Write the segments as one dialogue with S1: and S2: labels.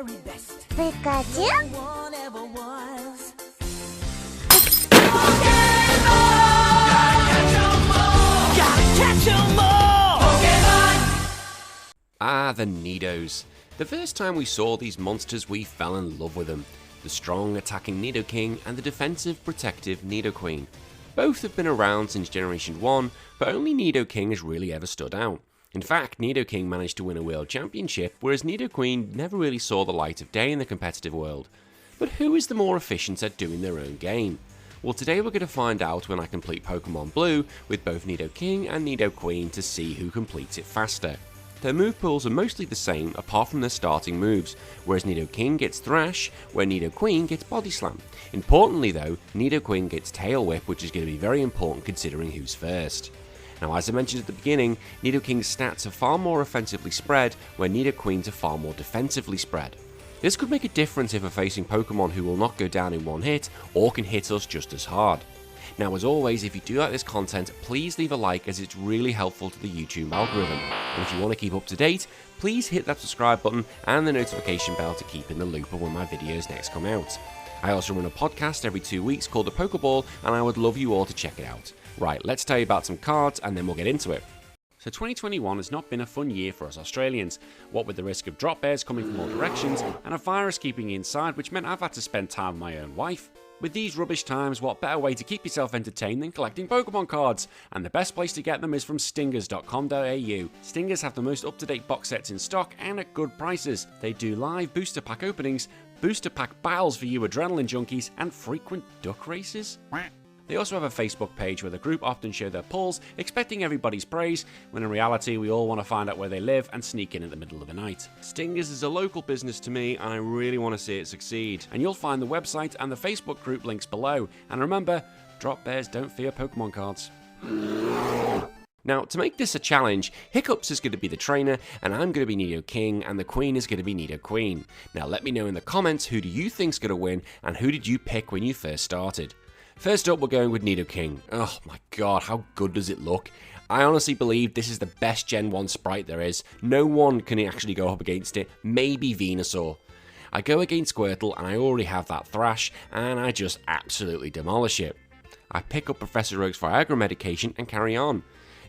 S1: very best.
S2: Pikachu?
S1: No one ever was.
S3: Ah, the Nidos. The first time we saw these monsters we fell in love with them. The strong attacking Nidoking and the defensive protective Nidoqueen. Both have been around since Generation 1, but only Nidoking has really ever stood out. In fact, Nidoking managed to win a world championship, whereas Nidoqueen never really saw the light of day in the competitive world. But who is the more efficient at doing their own game? Well, today we're going to find out when I complete Pokemon Blue with both Nidoking and Nidoqueen to see who completes it faster. Their move pools are mostly the same apart from their starting moves, whereas Nidoking gets Thrash, where Nidoqueen gets Body Slam. Importantly though, Nidoqueen gets Tail Whip, which is going to be very important considering who's first. Now, as I mentioned at the beginning, Nidoking's stats are far more offensively spread, where Nidoqueen's are far more defensively spread. This could make a difference if we're facing Pokemon who will not go down in one hit, or can hit us just as hard. Now, as always, if you do like this content, please leave a like as it's really helpful to the YouTube algorithm. And if you want to keep up to date, please hit that subscribe button and the notification bell to keep in the loop of when my videos next come out. I also run a podcast every 2 weeks called The Pokeball, and I would love you all to check it out. Right, let's tell you about some cards and then we'll get into it. So 2021 has not been a fun year for us Australians, what with the risk of drop bears coming from all directions and a virus keeping me inside, which meant I've had to spend time with my own wife. With these rubbish times, what better way to keep yourself entertained than collecting Pokemon cards? And the best place to get them is from stingers.com.au. Stingers have the most up-to-date box sets in stock and at good prices. They do live booster pack openings, booster pack battles for you adrenaline junkies, and frequent duck races. They also have a Facebook page where the group often show their pulls, expecting everybody's praise, when in reality we all want to find out where they live and sneak in at the middle of the night. Stingers is a local business to me and I really want to see it succeed. And you'll find the website and the Facebook group links below. And remember, drop bears don't fear Pokemon cards. Now, to make this a challenge, Hiccups is going to be the trainer, and I'm going to be Nidoking, and the Queen is going to be Nidoqueen. Now, let me know in the comments who do you think's going to win, and who did you pick when you first started. First up, we're going with Nidoking. Oh my god, how good does it look? I honestly believe this is the best Gen 1 sprite there is. No one can actually go up against it, maybe Venusaur. I go against Squirtle, and I already have that Thrash, and I just absolutely demolish it. I pick up Professor Oak's Viagra medication and carry on.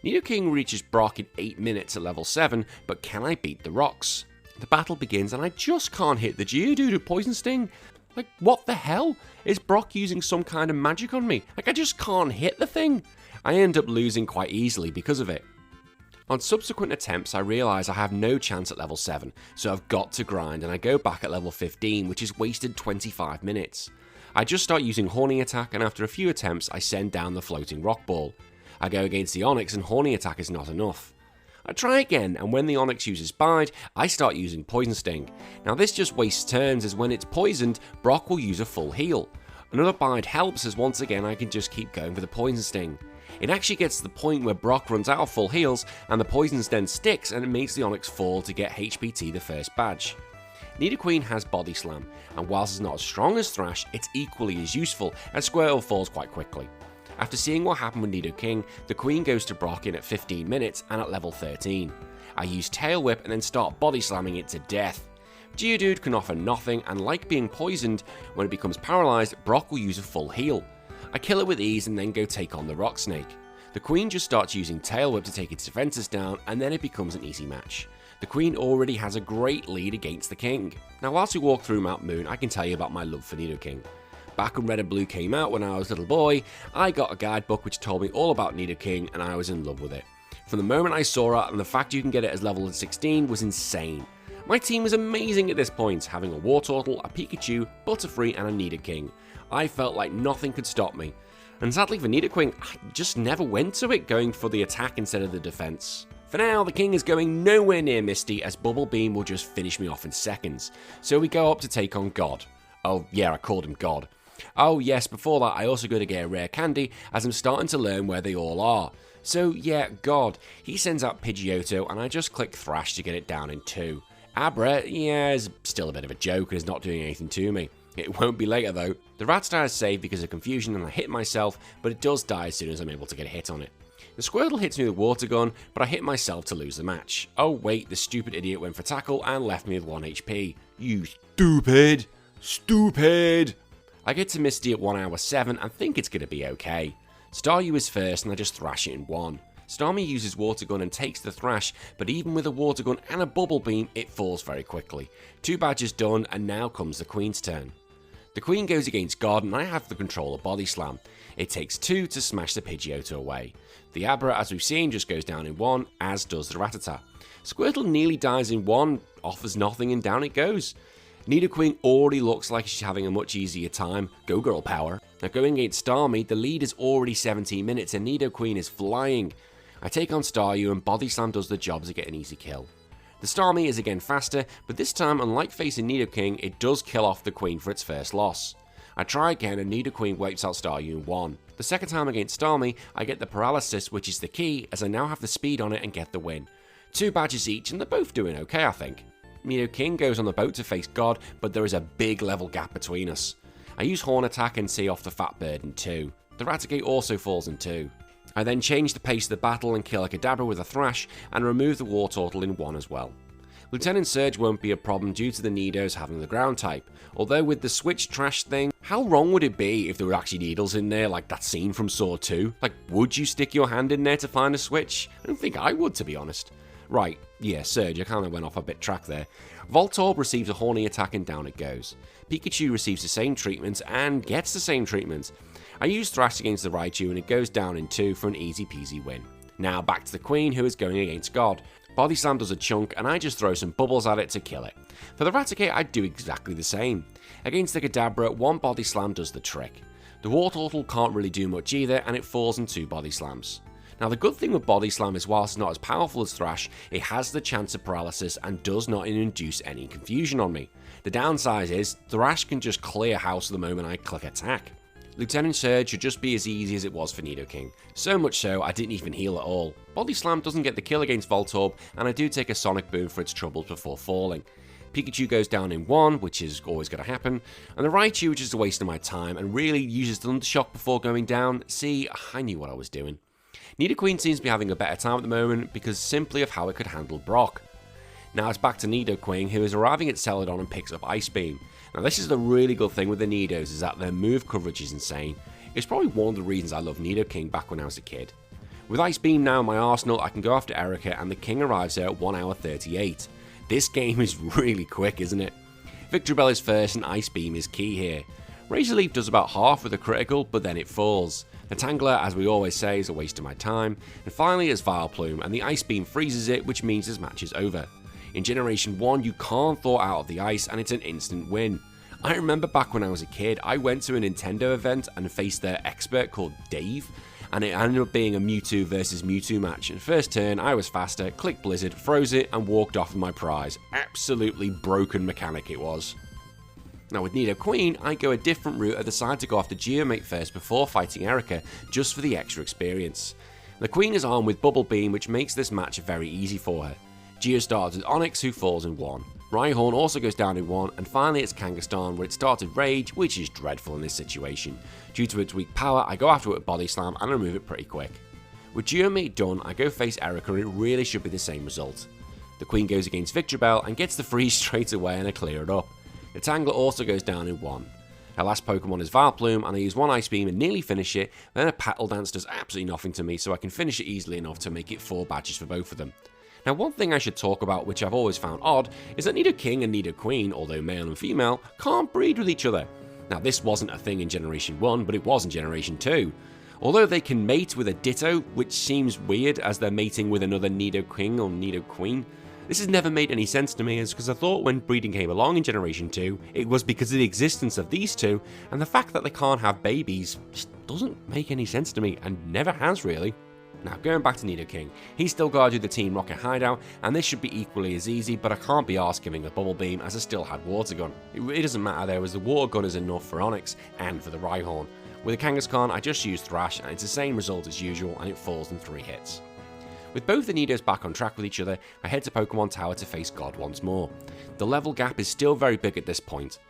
S3: Nidoking reaches Brock in 8 minutes at level 7, but can I beat the rocks? The battle begins and I just can't hit the Geodude with Poison Sting. Like, what the hell? Is Brock using some kind of magic on me? Like, I just can't hit the thing. I end up losing quite easily because of it. On subsequent attempts, I realise I have no chance at level 7, so I've got to grind and I go back at level 15, which is wasted 25 minutes. I just start using Horny Attack and after a few attempts, I send down the floating rock ball. I go against the Onix and Horny Attack is not enough. I try again, and when the Onix uses Bide, I start using Poison Sting. Now this just wastes turns, as when it's poisoned, Brock will use a full heal. Another Bide helps, as once again I can just keep going for the Poison Sting. It actually gets to the point where Brock runs out of full heals, and the Poison Sting sticks and it makes the Onix fall to get HPT the first badge. Nidoqueen has Body Slam, and whilst it's not as strong as Thrash, it's equally as useful, as Squirtle falls quite quickly. After seeing what happened with Nidoking, the Queen goes to Brock in at 15 minutes and at level 13. I use Tail Whip and then start body slamming it to death. Geodude can offer nothing, and like being poisoned, when it becomes paralysed, Brock will use a full heal. I kill it with ease and then go take on the Rock Snake. The Queen just starts using Tail Whip to take its defences down, and then it becomes an easy match. The Queen already has a great lead against the King. Now whilst we walk through Mount Moon, I can tell you about my love for Nidoking. Back when Red and Blue came out when I was a little boy, I got a guidebook which told me all about Nidoking and I was in love with it. From the moment I saw it, and the fact you can get it as level 16 was insane. My team was amazing at this point, having a Wartortle, a Pikachu, Butterfree and a Nidoking. I felt like nothing could stop me. And sadly for Nidoqueen, I just never went to it, going for the attack instead of the defense. For now, the King is going nowhere near Misty, as Bubble Beam will just finish me off in seconds. So we go up to take on God. Oh yeah, I called him God. Oh yes, before that I also go to get a rare candy, as I'm starting to learn where they all are. So yeah, God. He sends out Pidgeotto and I just click Thrash to get it down in 2. Abra, yeah, is still a bit of a joke and is not doing anything to me. It won't be later though. The Rattata is saved because of confusion and I hit myself, but it does die as soon as I'm able to get a hit on it. The Squirtle hits me with Water Gun, but I hit myself to lose the match. Oh wait, the stupid idiot went for tackle and left me with 1 HP. You stupid! Stupid! I get to Misty at 1 hour 7 and think it's going to be okay. Staryu is first and I just thrash it in 1. Starmie uses Water Gun and takes the thrash, but even with a Water Gun and a Bubble Beam, it falls very quickly. 2 badges done, and now comes the Queen's turn. The Queen goes against God, and I have the control of Body Slam. It takes 2 to smash the Pidgeotto away. The Abra, as we've seen, just goes down in 1, as does the Rattata. Squirtle nearly dies in 1, offers nothing, and down it goes. Nidoqueen already looks like she's having a much easier time. Go girl power. Now going against Starmie, the lead is already 17 minutes, and Nidoqueen is flying. I take on Staryu and Body Slam does the job to get an easy kill. The Starmie is again faster, but this time, unlike facing Nidoking, it does kill off the Queen for its first loss. I try again and Nidoqueen wipes out Staryu in 1. The second time against Starmie, I get the paralysis, which is the key, as I now have the speed on it and get the win. 2 badges each, and they're both doing okay, I think. Nidoking goes on the boat to face God, but there is a big level gap between us. I use Horn Attack and see off the Fat Bird in 2. The Raticate also falls in 2. I then change the pace of the battle and kill a Kadabra with a Thrash, and remove the Wartortle in 1 as well. Lieutenant Surge won't be a problem due to the Nidos having the ground type, although with the switch trash thing, how wrong would it be if there were actually needles in there like that scene from Saw 2? Like, would you stick your hand in there to find a switch? I don't think I would, to be honest. Right, yeah, Surge, I kind of went off a bit track there. Voltorb receives a Horny Attack and down it goes. Pikachu receives the same treatment and gets the same treatment. I use Thrash against the Raichu and it goes down in 2 for an easy peasy win. Now back to the Queen, who is going against God. Body Slam does a chunk and I just throw some bubbles at it to kill it. For the Raticate, I do exactly the same. Against the Kadabra, 1 Body Slam does the trick. The Wartortle can't really do much either and it falls in 2 Body Slams. Now the good thing with Body Slam is whilst it's not as powerful as Thrash, it has the chance of paralysis and does not induce any confusion on me. The downside is, Thrash can just clear house the moment I click attack. Lieutenant Surge should just be as easy as it was for Nidoking. So much so, I didn't even heal at all. Body Slam doesn't get the kill against Voltorb, and I do take a Sonic Boom for its troubles before falling. Pikachu goes down in 1, which is always going to happen, and the Raichu, which is a waste of my time, and really uses Thunder Shock before going down. See, I knew what I was doing. Nidoqueen seems to be having a better time at the moment because simply of how it could handle Brock. Now it's back to Nidoqueen, who is arriving at Celadon and picks up Ice Beam. Now this is the really good thing with the Nidos, is that their move coverage is insane. It's probably one of the reasons I loved Nidoking back when I was a kid. With Ice Beam now in my arsenal, I can go after Erica and the King arrives there at 1 hour 38. This game is really quick, isn't it? Victreebel is first and Ice Beam is key here. Razor Leaf does about half with a critical, but then it falls. The Tangler, as we always say, is a waste of my time. And finally it's Vileplume, and the Ice Beam freezes it, which means this match is over. In Generation 1, you can't thaw out of the ice, and it's an instant win. I remember back when I was a kid, I went to a Nintendo event and faced their expert called Dave, and it ended up being a Mewtwo versus Mewtwo match. And first turn, I was faster, clicked Blizzard, froze it, and walked off with my prize. Absolutely broken mechanic it was. Now with Nidoqueen, I go a different route and decide to go after Geomate first before fighting Erica, just for the extra experience. The Queen is armed with Bubble Beam, which makes this match very easy for her. Geo starts with Onix, who falls in 1. Rhyhorn also goes down in 1, and finally it's Kangaskhan, where it started Rage, which is dreadful in this situation. Due to its weak power, I go after it with Body Slam and remove it pretty quick. With Geomate done, I go face Erica and it really should be the same result. The Queen goes against Victreebel and gets the freeze straight away and I clear it up. The Tangler also goes down in 1. Her last Pokemon is Vileplume and I use 1 Ice Beam and nearly finish it, then a Petal Dance does absolutely nothing to me, so I can finish it easily enough to make it 4 badges for both of them. Now one thing I should talk about, which I've always found odd, is that Nidoking and Nidoqueen, although male and female, can't breed with each other. Now this wasn't a thing in Generation 1, but it was in Generation 2. Although they can mate with a Ditto, which seems weird as they're mating with another Nidoking or Nidoqueen, this has never made any sense to me, as because I thought when breeding came along in Generation 2, it was because of the existence of these two, and the fact that they can't have babies just doesn't make any sense to me, and never has really. Now going back to Nidoking, he's still got to do the Team Rocket hideout, and this should be equally as easy, but I can't be arsed giving a Bubble Beam as I still had Water Gun. It doesn't matter though, as the Water Gun is enough for Onix and for the Rhyhorn. With the Kangaskhan, I just use Thrash, and it's the same result as usual, and it falls in 3 hits. With both the Nidos back on track with each other, I head to Pokemon Tower to face God once more. The level gap is still very big at this point.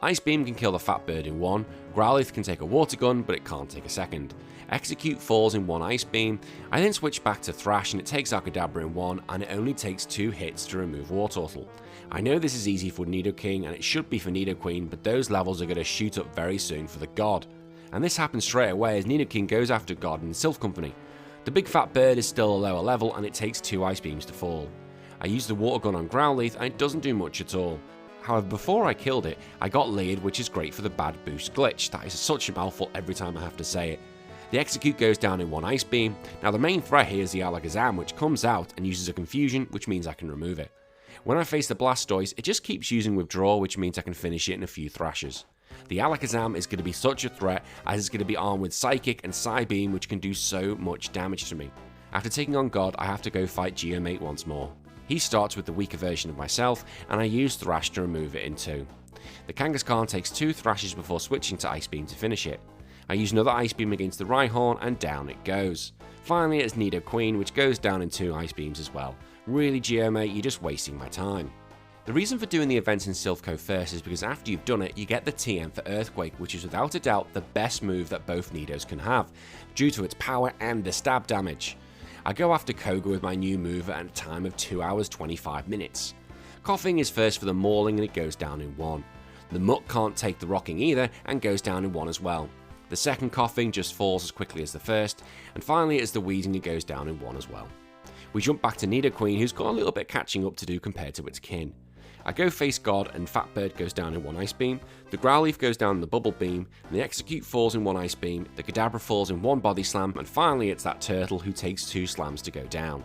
S3: Ice Beam can kill the fat bird in one, Growlithe can take a water gun, but it can't take a second. Execute falls in one Ice Beam. I then switch back to Thrash and it takes Kadabra in one, and it only takes 2 hits to remove Wartortle. I know this is easy for Nidoking and it should be for Nidoqueen, but those levels are going to shoot up very soon for the God. And this happens straight away as Nidoking goes after God in Sylph Company. The big fat bird is still a lower level and it takes 2 Ice Beams to fall. I use the water gun on Growlithe and it doesn't do much at all. However, before I killed it, I got layered, which is great for the bad boost glitch. That is such a mouthful every time I have to say it. The Execute goes down in one Ice Beam. Now the main threat here is the Alakazam, which comes out and uses a Confusion, which means I can remove it. When I face the Blastoise, it just keeps using Withdraw, which means I can finish it in a few thrashes. The Alakazam is going to be such a threat as it's going to be armed with Psychic and Psybeam, which can do so much damage to me. After taking on God, I have to go fight Geomate once more. He starts with the weaker version of myself, and I use Thrash to remove it in 2. The Kangaskhan takes 2 thrashes before switching to Ice Beam to finish it. I use another Ice Beam against the Rhyhorn, and down it goes. Finally, it's Nidoqueen, which goes down in 2 Ice Beams as well. Really, Geomate, you're just wasting my time. The reason for doing the events in Silphco first is because after you've done it, you get the TM for Earthquake, which is without a doubt the best move that both Nidos can have, due to its power and the stab damage. I go after Koga with my new move at a time of 2 hours 25 minutes. Coughing is first for the Mauling and it goes down in 1. The Muck can't take the Rocking either and goes down in 1 as well. The second Coughing just falls as quickly as the first, and finally it's the Wheezing that goes down in 1 as well. We jump back to Nidoqueen, who's got a little bit catching up to do compared to its kin. I go face God and Fat Bird goes down in 1 Ice Beam, the Growlithe goes down in the Bubble Beam, and the Execute falls in 1 Ice Beam, the Kadabra falls in 1 Body Slam, and finally it's that Turtle who takes 2 slams to go down.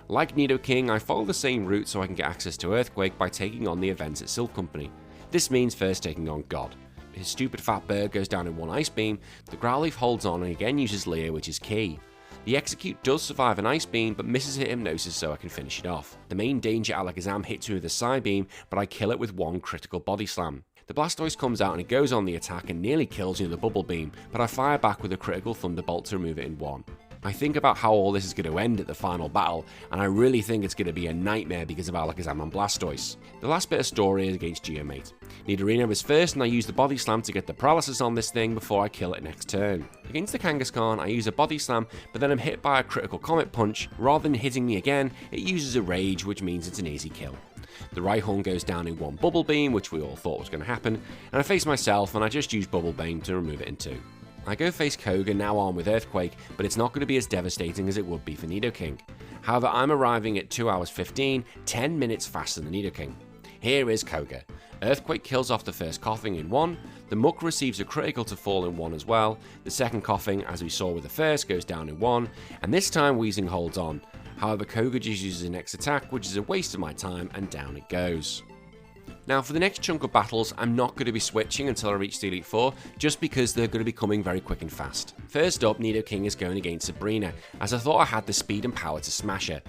S3: Like Nidoking, I follow the same route so I can get access to Earthquake by taking on the events at Sylph Company. This means first taking on God. His stupid Fat Bird goes down in 1 Ice Beam, the Growlithe holds on and again uses Leer, which is key. The Execute does survive an Ice Beam, but misses hit Hypnosis so I can finish it off. The main danger Alakazam hits me with a Psybeam, but I kill it with 1 critical Body Slam. The Blastoise comes out and it goes on the attack and nearly kills me with a Bubble Beam, but I fire back with a critical Thunderbolt to remove it in 1. I think about how all this is going to end at the final battle, and I really think it's going to be a nightmare because of Alakazam and Blastoise. The last bit of story is against Geomate. Nidorino is first and I use the Body Slam to get the paralysis on this thing before I kill it next turn. Against the Kangaskhan I use a Body Slam, but then I'm hit by a critical Comet Punch. Rather than hitting me again, it uses a Rage, which means it's an easy kill. The Rhyhorn goes down in 1 Bubble Beam, which we all thought was going to happen, and I face myself and I just use Bubble Beam to remove it in 2. I go face Koga, now armed with Earthquake, but it's not going to be as devastating as it would be for Nidoking. However, I'm arriving at 2 hours 15, 10 minutes faster than Nidoking. Here is Koga. Earthquake kills off the first Coughing in 1, the Muck receives a critical to fall in 1 as well, the second Coughing, as we saw with the first, goes down in 1, and this time Wheezing holds on. However, Koga just uses an next attack, which is a waste of my time, and down it goes. Now for the next chunk of battles, I'm not going to be switching until I reach the Elite Four, just because they're going to be coming very quick and fast. First up, Nidoking is going against Sabrina, as I thought I had the speed and power to smash her.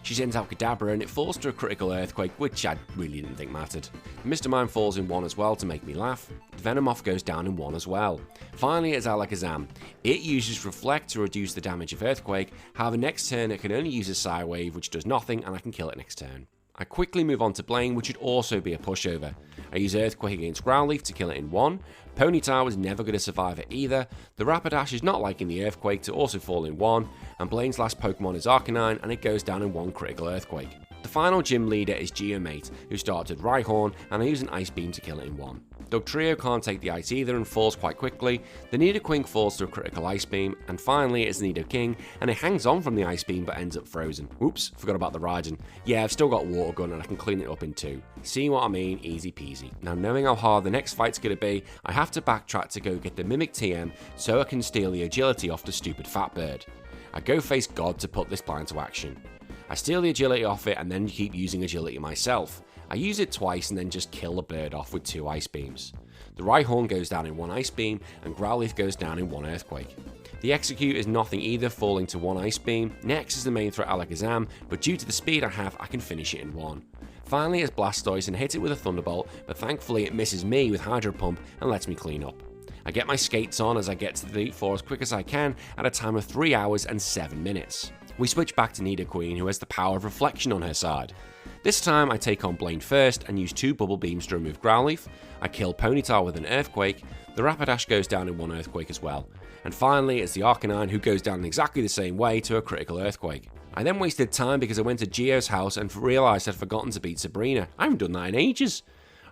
S3: She sends out Kadabra and it falls to a critical Earthquake, which I really didn't think mattered. Mr. Mime falls in 1 as well to make me laugh. Venomoth goes down in 1 as well. Finally it's Alakazam. It uses Reflect to reduce the damage of Earthquake, however next turn it can only use a Psy Wave, which does nothing, and I can kill it next turn. I quickly move on to Blaine, which would also be a pushover. I use Earthquake against Growlithe to kill it in 1. Ponytail was never going to survive it either. The Rapidash is not liking the Earthquake to also fall in 1. And Blaine's last Pokemon is Arcanine and it goes down in 1 critical Earthquake. The final gym leader is Geomate, who started Rhyhorn, and I use an Ice Beam to kill it in 1. Dugtrio can't take the ice either and falls quite quickly. The Nidoqueen falls to a critical Ice Beam, and finally it's Nidoking, and it hangs on from the Ice Beam but ends up frozen. Oops, forgot about the Raijin. Yeah, I've still got Water Gun and I can clean it up in 2. See what I mean? Easy peasy. Now knowing how hard the next fight's going to be, I have to backtrack to go get the Mimic TM so I can steal the agility off the stupid Fat Bird. I go face God to put this plan into action. I steal the agility off it and then keep using agility myself. I use it twice and then just kill the bird off with 2 Ice Beams. The Rhyhorn goes down in 1 Ice Beam and Growlithe goes down in 1 Earthquake. The Execute is nothing either, falling to 1 Ice Beam. Next is the main threat Alakazam, but due to the speed I have, I can finish it in 1. Finally it's Blastoise and hit it with a Thunderbolt, but thankfully it misses me with Hydro Pump and lets me clean up. I get my skates on as I get to the Elite Four as quick as I can at a time of 3 hours and 7 minutes. We switch back to Nidoqueen, who has the power of Reflection on her side. This time I take on Blaine first and use 2 bubble beams to remove Growlithe. I kill Ponyta with an Earthquake. The Rapidash goes down in 1 Earthquake as well. And finally it's the Arcanine who goes down in exactly the same way to a critical Earthquake. I then wasted time because I went to Geo's house and realised I'd forgotten to beat Sabrina. I haven't done that in ages.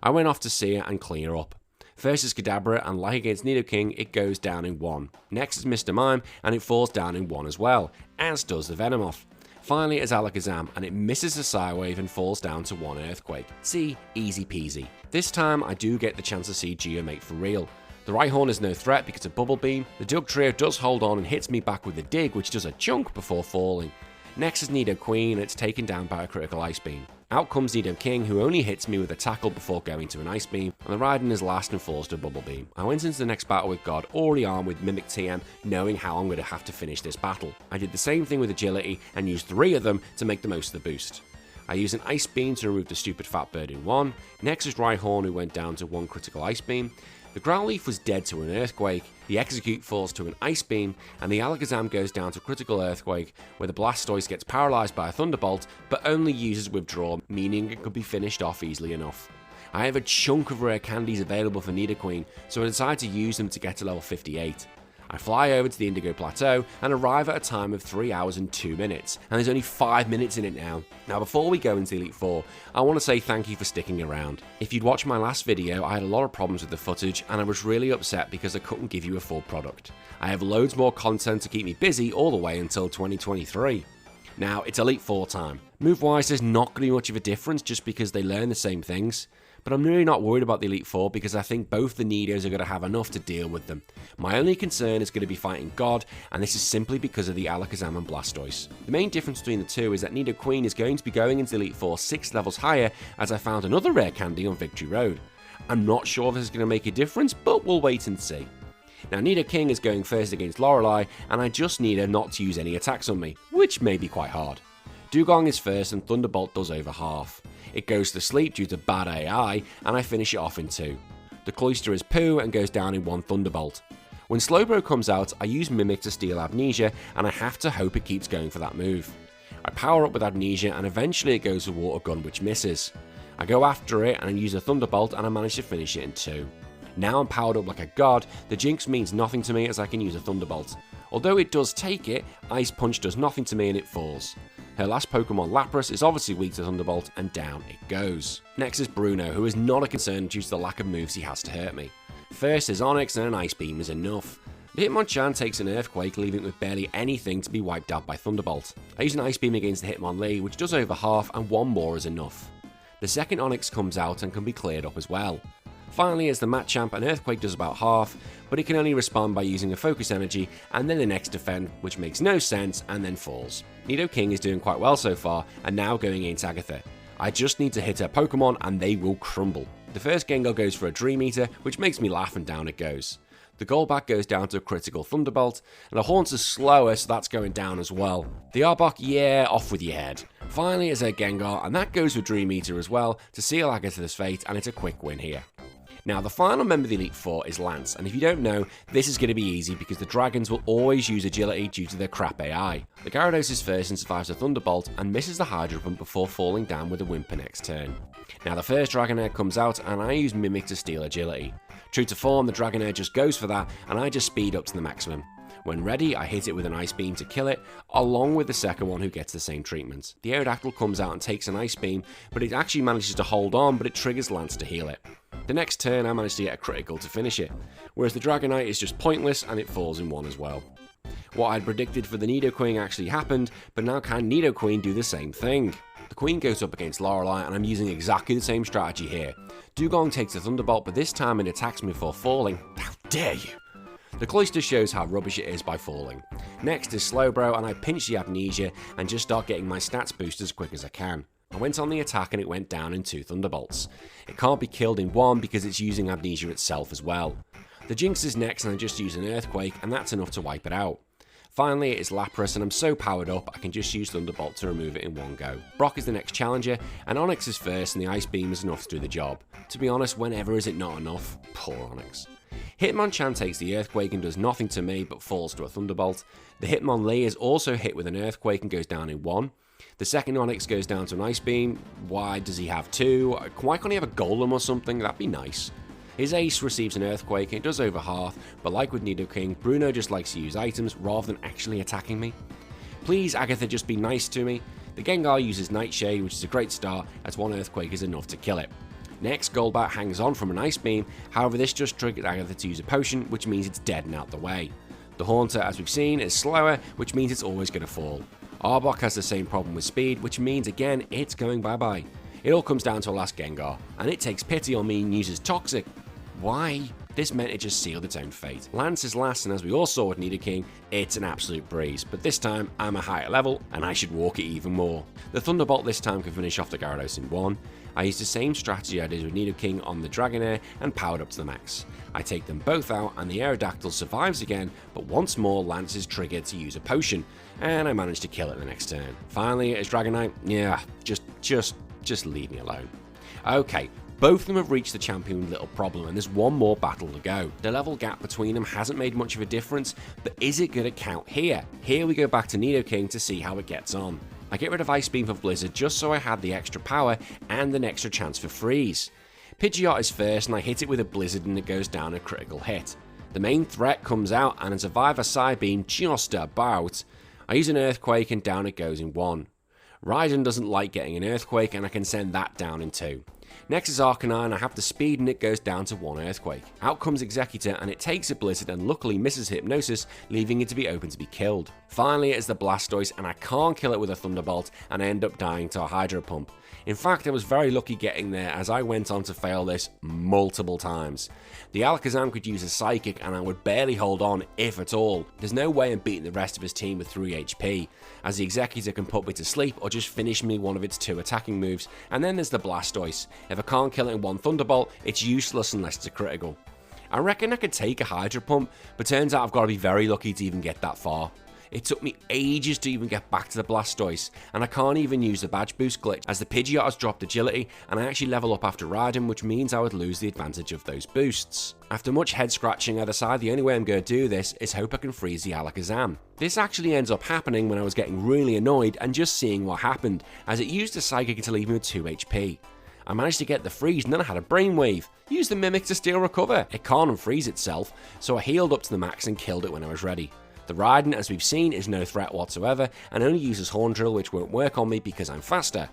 S3: I went off to see her and clean her up. First is Kadabra, and like against Nidoking, it goes down in 1. Next is Mr. Mime, and it falls down in 1 as well, as does the Venomoth. Finally is Alakazam, and it misses the Psywave and falls down to 1 Earthquake. See, easy peasy. This time I do get the chance to see Geomate for real. The Rhyhorn is no threat because of Bubble Beam. The Dugtrio does hold on and hits me back with the Dig, which does a chunk before falling. Next is Nidoqueen, and it's taken down by a critical Ice Beam. Out comes Nidoking, who only hits me with a tackle before going to an Ice Beam, and the Raiden is last and falls to a Bubble Beam. I went into the next battle with God already armed with Mimic TM, knowing how I'm going to have to finish this battle. I did the same thing with Agility and used 3 of them to make the most of the boost. I used an Ice Beam to remove the stupid fat bird in 1. Next is Rhyhorn, who went down to 1 critical Ice Beam. The Growlithe was dead to an Earthquake, the Execute falls to an Ice Beam, and the Alakazam goes down to critical Earthquake, where the Blastoise gets paralysed by a Thunderbolt, but only uses Withdraw, meaning it could be finished off easily enough. I have a chunk of rare candies available for Nidoqueen, so I decide to use them to get to level 58. I fly over to the Indigo Plateau and arrive at a time of 3 hours and 2 minutes, and there's only 5 minutes in it now. Now before we go into Elite Four, I want to say thank you for sticking around. If you'd watched my last video, I had a lot of problems with the footage and I was really upset because I couldn't give you a full product. I have loads more content to keep me busy all the way until 2023. Now it's Elite Four time. Move wise, there's not going to be much of a difference just because they learn the same things. But I'm really not worried about the Elite Four because I think both the Nidos are going to have enough to deal with them. My only concern is going to be fighting God, and this is simply because of the Alakazam and Blastoise. The main difference between the two is that Nidoqueen is going to be going into the Elite Four 6 levels higher, as I found another rare candy on Victory Road. I'm not sure this is going to make a difference, but we'll wait and see. Now Nidoking is going first against Lorelei, and I just need her not to use any attacks on me, which may be quite hard. Dugong is first and Thunderbolt does over half. It goes to sleep due to bad AI, and I finish it off in 2. The Cloyster is poo and goes down in 1 Thunderbolt. When Slowbro comes out, I use Mimic to steal Amnesia, and I have to hope it keeps going for that move. I power up with Amnesia, and eventually it goes to Water Gun, which misses. I go after it and I use a Thunderbolt, and I manage to finish it in 2. Now I'm powered up like a god, the Jinx means nothing to me as I can use a Thunderbolt. Although it does take it, Ice Punch does nothing to me and it falls. Her last Pokemon, Lapras, is obviously weak to Thunderbolt, and down it goes. Next is Bruno, who is not a concern due to the lack of moves he has to hurt me. First is Onix, and an Ice Beam is enough. The Hitmonchan takes an Earthquake, leaving it with barely anything to be wiped out by Thunderbolt. I use an Ice Beam against the Hitmonlee, which does over half, and 1 more is enough. The second Onix comes out and can be cleared up as well. Finally, as the Machamp, an Earthquake does about half, but it can only respond by using a Focus Energy, and then the next defend, which makes no sense, and then falls. Nidoking is doing quite well so far, and now going against Agatha. I just need to hit her Pokemon, and they will crumble. The first Gengar goes for a Dream Eater, which makes me laugh, and down it goes. The Golbat goes down to a critical Thunderbolt, and the Haunts is slower, so that's going down as well. The Arbok, yeah, off with your head. Finally is a Gengar, and that goes for Dream Eater as well, to seal Agatha's fate, and it's a quick win here. Now, the final member of the Elite Four is Lance, and if you don't know, this is going to be easy because the Dragons will always use Agility due to their crap AI. The Gyarados is first and survives a Thunderbolt and misses the Hydro Pump before falling down with a Whimper next turn. Now, the first Dragonair comes out and I use Mimic to steal Agility. True to form, the Dragonair just goes for that and I just speed up to the maximum. When ready, I hit it with an Ice Beam to kill it, along with the second one who gets the same treatment. The Aerodactyl comes out and takes an Ice Beam, but it actually manages to hold on, but it triggers Lance to heal it. The next turn I managed to get a critical to finish it, whereas the Dragonite is just pointless and it falls in 1 as well. What I'd predicted for the Nidoqueen actually happened, but now can Nidoqueen do the same thing? The Queen goes up against Lorelei and I'm using exactly the same strategy here. Dugong takes a Thunderbolt, but this time it attacks me before falling. How dare you! The Cloyster shows how rubbish it is by falling. Next is Slowbro and I pinch the Amnesia and just start getting my stats boosted as quick as I can. I went on the attack and it went down in 2 Thunderbolts. It can't be killed in 1 because it's using Amnesia itself as well. The Jinx is next and I just use an Earthquake and that's enough to wipe it out. Finally, it is Lapras and I'm so powered up I can just use Thunderbolt to remove it in 1 go. Brock is the next challenger and Onix is first and the Ice Beam is enough to do the job. To be honest, whenever is it not enough? Poor Onix. Hitmonchan takes the Earthquake and does nothing to me but falls to a Thunderbolt. The Hitmonlee is also hit with an Earthquake and goes down in 1. The second Onyx goes down to an Ice Beam. Why does he have two? Why can't he have a Golem or something? That'd be nice. His ace receives an Earthquake and it does over half, but like with Nidoking, Bruno just likes to use items rather than actually attacking me. Please, Agatha, just be nice to me. The Gengar uses Nightshade, which is a great start, as one Earthquake is enough to kill it. Next, Golbat hangs on from an Ice Beam, however this just triggered Agatha to use a potion, which means it's dead and out the way. The Haunter, as we've seen, is slower, which means it's always going to fall. Arbok has the same problem with speed, which means again, it's going bye-bye. It all comes down to a last Gengar, and it takes pity on me and uses Toxic. Why? This meant it just sealed its own fate. Lance is last, and as we all saw with Nidoking, it's an absolute breeze, but this time I'm a higher level, and I should walk it even more. The Thunderbolt this time can finish off the Gyarados in one. I used the same strategy I did with Nidoking on the Dragonair and powered up to the max. I take them both out and the Aerodactyl survives again, but once more Lance is triggered to use a potion, and I managed to kill it the next turn. Finally, as Dragonite, yeah, just leave me alone. Okay, both of them have reached the champion with little problem, and there's one more battle to go. The level gap between them hasn't made much of a difference, but is it going to count here? Here we go back to Nidoking to see how it gets on. I get rid of Ice Beam for Blizzard just so I had the extra power and an extra chance for Freeze. Pidgeot is first and I hit it with a Blizzard and it goes down a critical hit. The main threat comes out and as a Survivor Psybeam just about, I use an Earthquake and down it goes in one. Raiden doesn't like getting an Earthquake and I can send that down in two. Next is Arcanine, I have the speed and it goes down to one Earthquake. Out comes Executor and it takes a Blizzard and luckily misses Hypnosis, leaving it to be open to be killed. Finally it is the Blastoise and I can't kill it with a Thunderbolt and I end up dying to a Hydro Pump. In fact, I was very lucky getting there as I went on to fail this multiple times. The Alakazam could use a Psychic and I would barely hold on, if at all. There's no way I'm beating the rest of his team with 3 HP, as the Executor can put me to sleep or just finish me one of its 2 attacking moves, and then there's the Blastoise. If I can't kill it in one Thunderbolt, it's useless unless it's a critical. I reckon I could take a Hydro Pump, but turns out I've got to be very lucky to even get that far. It took me ages to even get back to the Blastoise, and I can't even use the badge boost glitch as the Pidgeot has dropped agility and I actually level up after riding, which means I would lose the advantage of those boosts. After much head scratching, I decide the only way I'm going to do this is hope I can freeze the Alakazam. This actually ends up happening when I was getting really annoyed and just seeing what happened, as it used a Psychic to leave me with 2 HP. I managed to get the freeze and then I had a Brainwave. Used the Mimic to steal recover. It can't unfreeze itself, so I healed up to the max and killed it when I was ready. The Raiden, as we've seen, is no threat whatsoever and only uses Horn Drill, which won't work on me because I'm faster.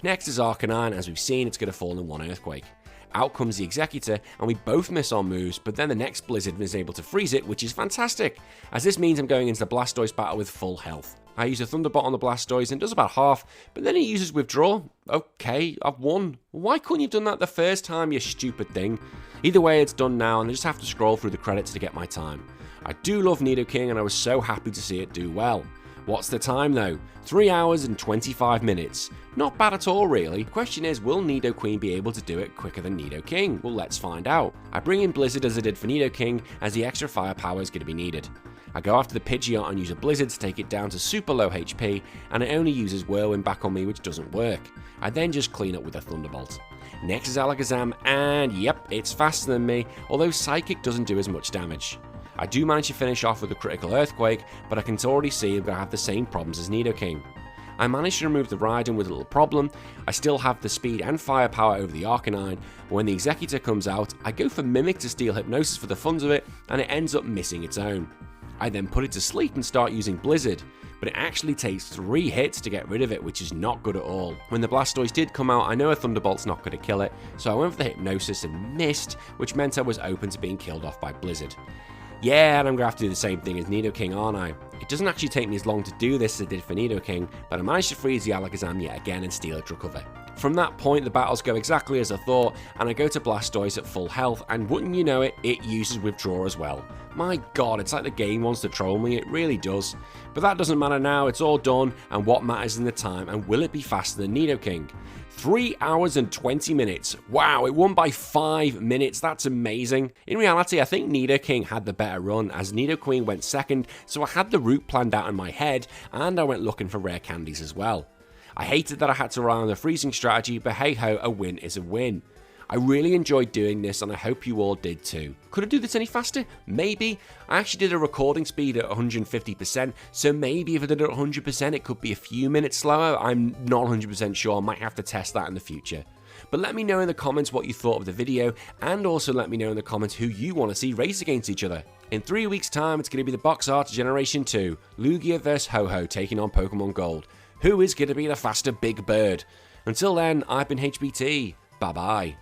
S3: Next is Arcanine, as we've seen, it's going to fall in one Earthquake. Out comes the Executor and we both miss our moves, but then the next Blizzard is able to freeze it, which is fantastic, as this means I'm going into the Blastoise battle with full health. I use a Thunderbolt on the Blastoise and it does about half, but then it uses Withdraw. Okay, I've won. Why couldn't you have done that the first time, you stupid thing? Either way, it's done now and I just have to scroll through the credits to get my time. I do love Nidoking and I was so happy to see it do well. What's the time though? 3 hours and 25 minutes. Not bad at all really. The question is, will Nidoqueen be able to do it quicker than Nidoking? Well, let's find out. I bring in Blizzard as I did for Nidoking, as the extra firepower is going to be needed. I go after the Pidgeot and use a Blizzard to take it down to super low HP, and it only uses Whirlwind back on me, which doesn't work. I then just clean up with a Thunderbolt. Next is Alakazam, and yep, it's faster than me, although Psychic doesn't do as much damage. I do manage to finish off with a critical Earthquake, but I can already see I'm going to have the same problems as Nidoking. I managed to remove the Raiden with a little problem. I still have the speed and firepower over the Arcanine, but when the Executor comes out, I go for Mimic to steal Hypnosis for the funds of it, and it ends up missing its own. I then put it to sleep and start using Blizzard, but it actually takes 3 hits to get rid of it, which is not good at all. When the Blastoise did come out, I know a Thunderbolt's not going to kill it, so I went for the Hypnosis and missed, which meant I was open to being killed off by Blizzard. Yeah, and I'm going to have to do the same thing as Nidoking, aren't I? It doesn't actually take me as long to do this as it did for Nidoking, but I managed to freeze the Alakazam yet again and steal its recover. From that point, the battles go exactly as I thought, and I go to Blastoise at full health, and wouldn't you know it, it uses Withdraw as well. My god, it's like the game wants to troll me, it really does. But that doesn't matter now, it's all done, and what matters in the time, and will it be faster than Nidoking? 3 hours and 20 minutes. Wow, it won by 5 minutes. That's amazing. In reality, I think Nidoking had the better run, as Nidoqueen went second, so I had the route planned out in my head, and I went looking for rare candies as well. I hated that I had to rely on the freezing strategy, but hey ho, a win is a win. I really enjoyed doing this and I hope you all did too. Could I do this any faster? Maybe. I actually did a recording speed at 150%, so maybe if I did it at 100% it could be a few minutes slower. I'm not 100% sure, I might have to test that in the future. But let me know in the comments what you thought of the video, and also let me know in the comments who you want to see race against each other. In 3 weeks time it's going to be the box art Generation 2, Lugia vs Ho-Ho taking on Pokemon Gold. Who is going to be the faster big bird? Until then, I've been HBT. Bye bye.